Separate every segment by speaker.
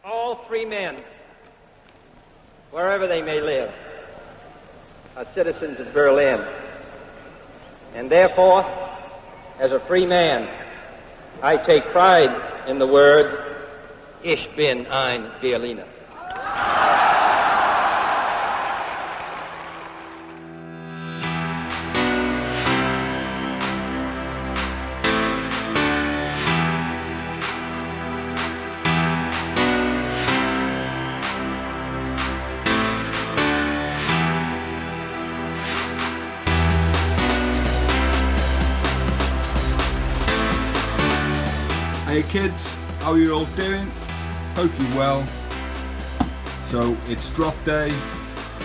Speaker 1: All free men, wherever they may live, are citizens of Berlin. And therefore, as a free man, I take pride in the words, Ich bin ein Berliner.
Speaker 2: Hey kids, how are you all doing? Hope you're well. So it's drop day,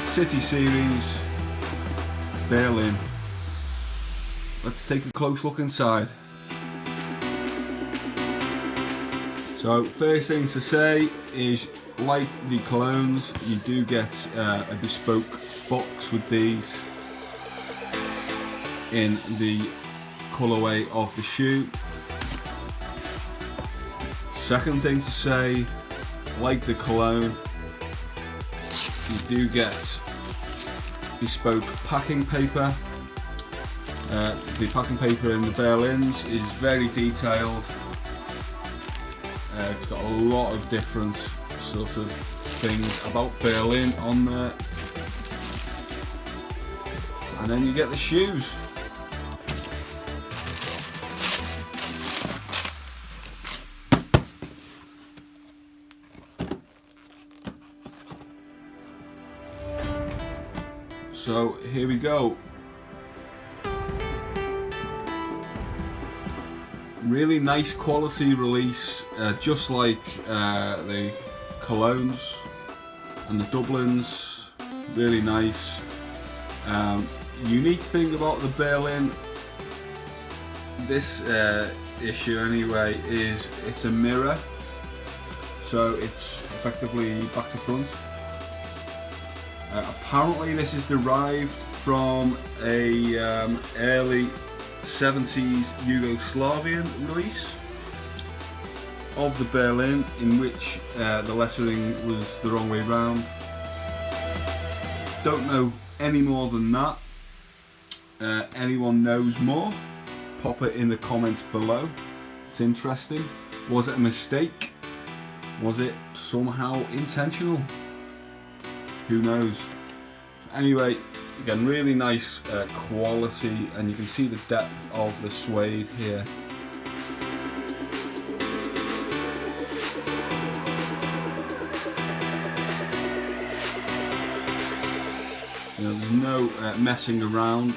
Speaker 2: City Series, Berlin. Let's take a close look inside. So first thing to say is, like the colognes, you do get a bespoke box with these in the colourway of the shoe. Second thing to say, like the cologne, you do get bespoke packing paper. The packing paper in the Berlins is very detailed. It's got a lot of different sort of things about Berlin on there. And then you get the shoes. So here we go. Really nice quality release, just like the colognes and the Dublins. Really nice. Unique thing about the Berlin, this issue anyway, is it's a mirror. So it's effectively back to front. Apparently this is derived from a early 70s Yugoslavian release of the Berlin, in which the lettering was the wrong way round. Don't know any more than that. Anyone knows more, pop it in the comments below. It's interesting. Was it a mistake? Was it somehow intentional? Who knows? Anyway, again, really nice quality, and you can see the depth of the suede here. You know, there's no messing around.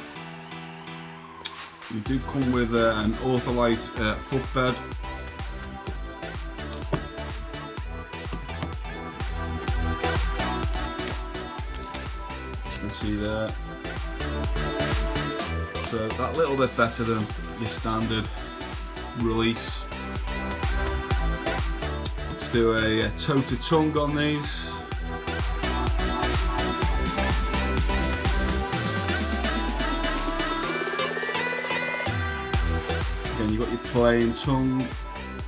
Speaker 2: You do come with an Ortholite footbed. See there, so that little bit better than your standard release. Let's do a toe to tongue on these. Again, you've got your plain tongue.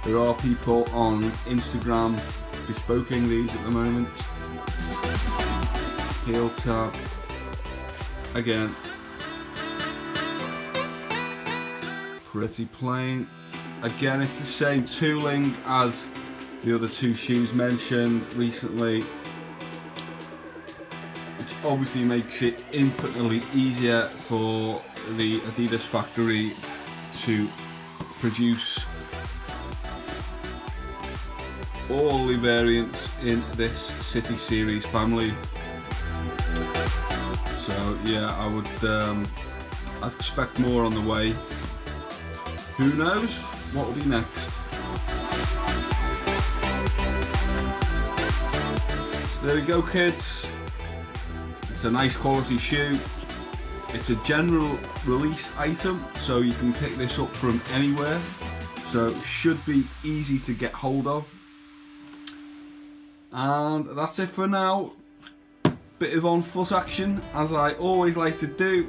Speaker 2: There are people on Instagram bespoking these at the moment. Heel tap. Again, pretty plain. Again, it's the same tooling as the other two shoes mentioned recently, which obviously makes it infinitely easier for the Adidas factory to produce all the variants in this City Series family. So yeah, I'd expect more on the way. Who knows what will be next? So there we go, kids. It's a nice quality shoe. It's a general release item, so you can pick this up from anywhere. So should be easy to get hold of. And that's it for now. Bit of on foot action, as I always like to do.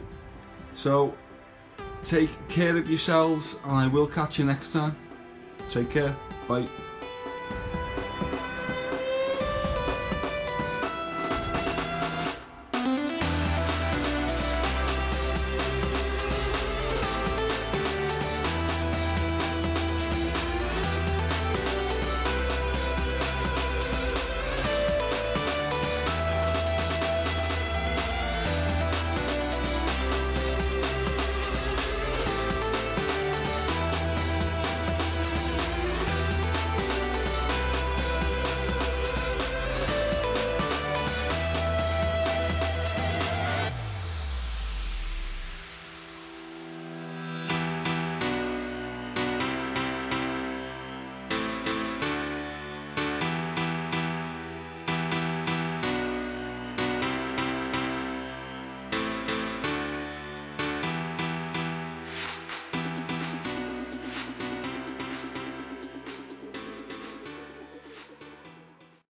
Speaker 2: So take care of yourselves, and I will catch you next time. Take care. Bye.